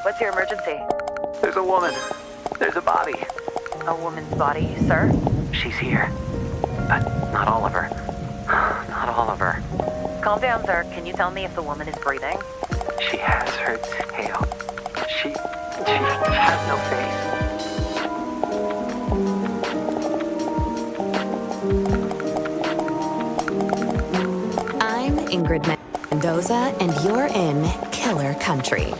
What's your emergency? There's a woman. There's a body. A woman's body, sir? She's here. But not all of her. Not all of her. Calm down, sir. Can you tell me if the woman is breathing? She has her tail. She has no face. I'm Ingrid Mendoza, and you're in Killer Country.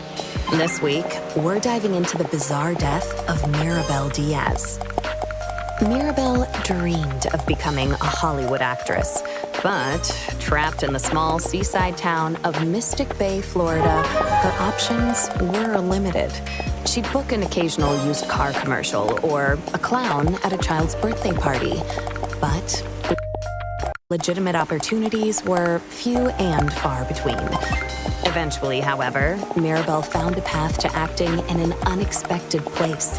This week, we're diving into the bizarre death of Mirabel Diaz. Mirabel dreamed of becoming a Hollywood actress, but trapped in the small seaside town of Mystic Bay, Florida, her options were limited. She'd book an occasional used car commercial or a clown at a child's birthday party, but legitimate opportunities were few and far between. Eventually, however, Mirabel found a path to acting in an unexpected place,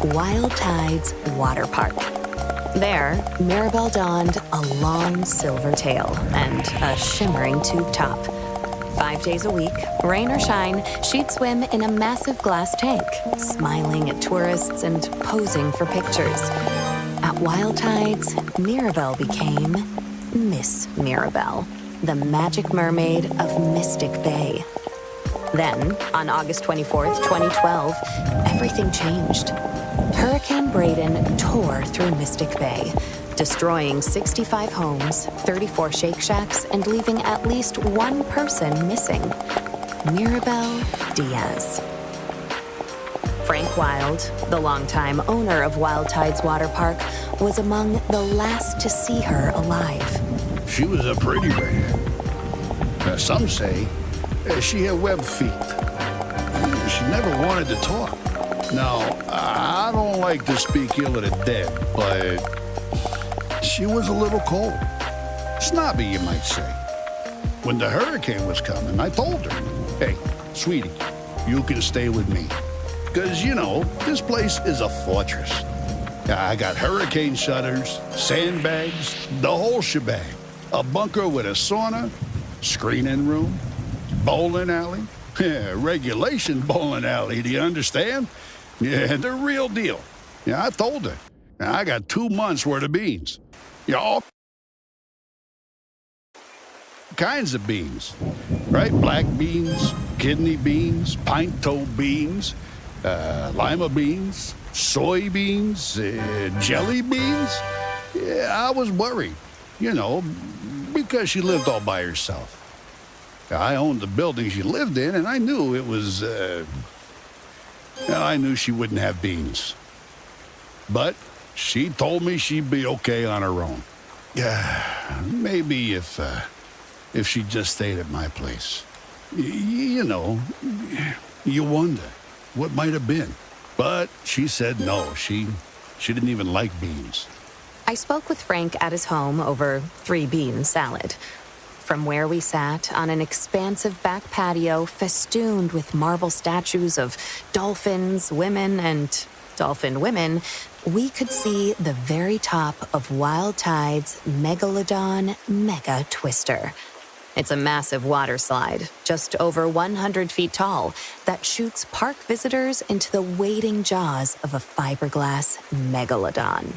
Wild Tides Water Park. There, Mirabel donned a long silver tail and a shimmering tube top. 5 days a week, rain or shine, she'd swim in a massive glass tank, smiling at tourists and posing for pictures. At Wild Tides, Mirabel became Miss Mirabel, the magic mermaid of Mystic Bay. Then, on August 24th, 2012, everything changed. Hurricane Braden tore through Mystic Bay, destroying 65 homes, 34 Shake Shacks, and leaving at least one person missing: Mirabel Diaz. Frank Wild, the longtime owner of Wild Tides Water Park, was among the last to see her alive. She was a pretty redhead. Some say she had web feet. She never wanted to talk. Now, I don't like to speak ill of the dead, but she was a little cold. Snobby, you might say. When the hurricane was coming, I told her, "Hey, sweetie, you can stay with me. Because, you know, this place is a fortress. I got hurricane shutters, sandbags, the whole shebang. A bunker with a sauna, screening room, bowling alley. Regulation bowling alley, do you understand? Yeah, the real deal." Yeah, I told her. I got 2 months worth of beans. Yeah, all kinds of beans, right? Black beans, kidney beans, pint-toe beans, lima beans, soybeans, jelly beans. Yeah, I was worried, you know, because she lived all by herself. I owned the building she lived in, and I knew it was, I knew she wouldn't have beans. But she told me she'd be okay on her own. Yeah, maybe if she just stayed at my place. You know, you wonder what might have been. But she said no. She didn't even like beans. I spoke with Frank at his home over 3-bean salad. From where we sat on an expansive back patio festooned with marble statues of dolphins, women, and dolphin women, we could see the very top of Wild Tide's Megalodon Mega Twister. It's a massive water slide, just over 100 feet tall, that shoots park visitors into the waiting jaws of a fiberglass megalodon.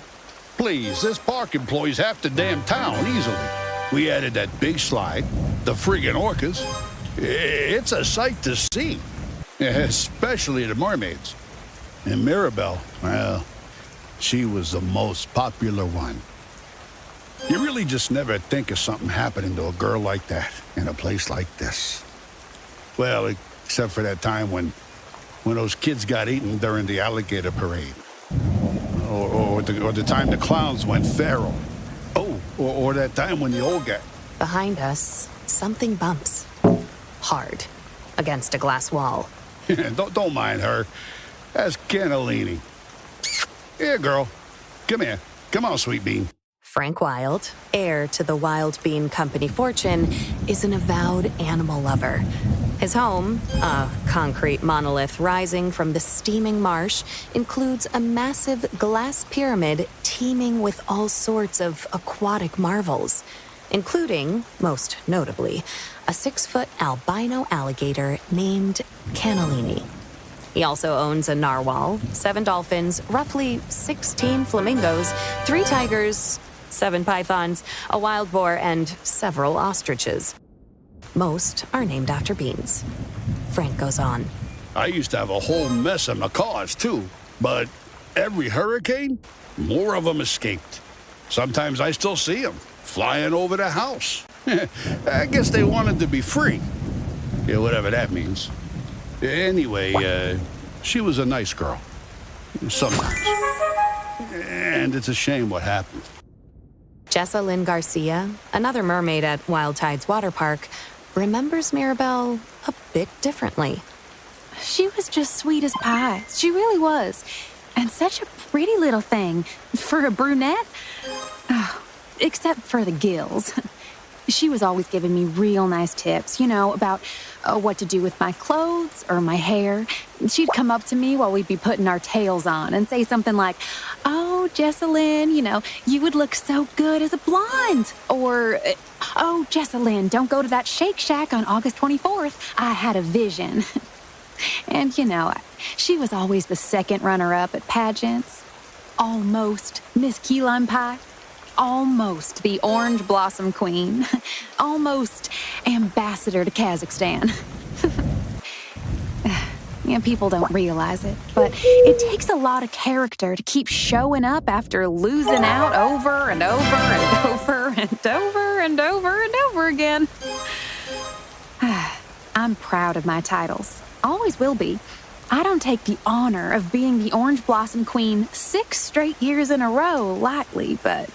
Please, this park employs half the damn town easily. We added that big slide, the friggin' orcas. It's a sight to see, especially the mermaids. And Mirabelle, well, she was the most popular one. You really just never think of something happening to a girl like that in a place like this. Well, except for that time when those kids got eaten during the alligator parade. Or the time the clowns went feral. Oh, or that time when the old guy... Behind us, something bumps. Hard. Against a glass wall. don't mind her. That's cannellini. Here, girl. Come here. Come on, sweet bean. Frank Wild, heir to the Wild Bean Company fortune, is an avowed animal lover. His home, a concrete monolith rising from the steaming marsh, includes a massive glass pyramid teeming with all sorts of aquatic marvels, including, most notably, a 6-foot albino alligator named Cannellini. He also owns a narwhal, 7 dolphins, roughly 16 flamingos, 3 tigers, 7 pythons, a wild boar, and several ostriches. Most are named after beans. Frank goes on. I used to have a whole mess of macaws, too. But every hurricane, more of them escaped. Sometimes I still see them flying over the house. I guess they wanted to be free. Yeah, whatever that means. Anyway, she was a nice girl. Sometimes. And it's a shame what happened. Jessa Lynn Garcia, another mermaid at Wild Tide's water park, remembers Mirabelle a bit differently. She was just sweet as pie. She really was. And such a pretty little thing for a brunette. Oh, except for the gills. She was always giving me real nice tips, about what to do with my clothes or my hair. She'd come up to me while we'd be putting our tails on and say something like, "Oh, Jessalyn, you would look so good as a blonde." Or, "Oh, Jessalyn, don't go to that Shake Shack on August 24th. I had a vision." And, she was always the second runner-up at pageants. Almost Miss Key Lime Pie. Almost the Orange Blossom Queen. Almost ambassador to Kazakhstan. People don't realize it, but it takes a lot of character to keep showing up after losing out over and over and over and over and over and over again. I'm proud of my titles. Always will be. I don't take the honor of being the Orange Blossom Queen 6 straight years in a row lightly, but,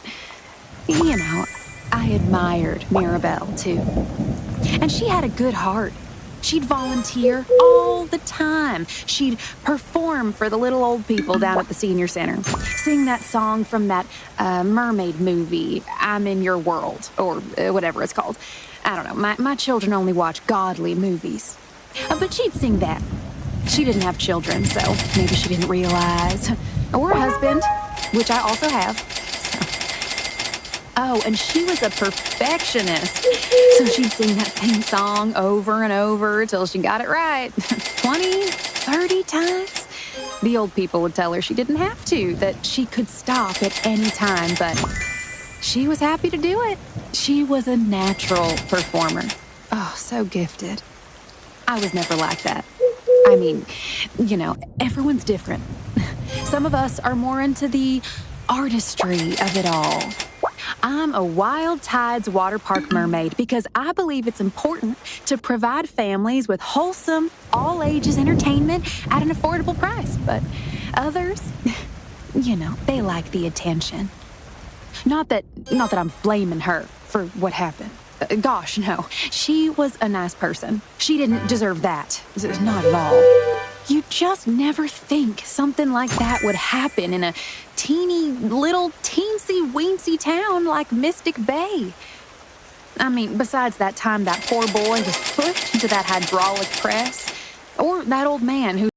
I admired Mirabelle, too. And she had a good heart. She'd volunteer all the time. She'd perform for the little old people down at the senior center. Sing that song from that mermaid movie, I'm in Your World, or whatever it's called. I don't know. My children only watch godly movies. But she'd sing that. She didn't have children, so maybe she didn't realize. Or a husband, which I also have. Oh, and she was a perfectionist. So she'd sing that same song over and over till she got it right. 20, 30 times. The old people would tell her she didn't have to, that she could stop at any time, but she was happy to do it. She was a natural performer. Oh, so gifted. I was never like that. I mean, everyone's different. Some of us are more into the artistry of it all. I'm a Wild Tides water park mermaid because I believe it's important to provide families with wholesome, all-ages entertainment at an affordable price. But others, they like the attention. Not that I'm blaming her for what happened. Gosh, no. She was a nice person. She didn't deserve that. Not at all. You just never think something like that would happen in a teeny little teensy-weensy town like Mystic Bay. I mean, besides that time that poor boy was pushed into that hydraulic press, or that old man who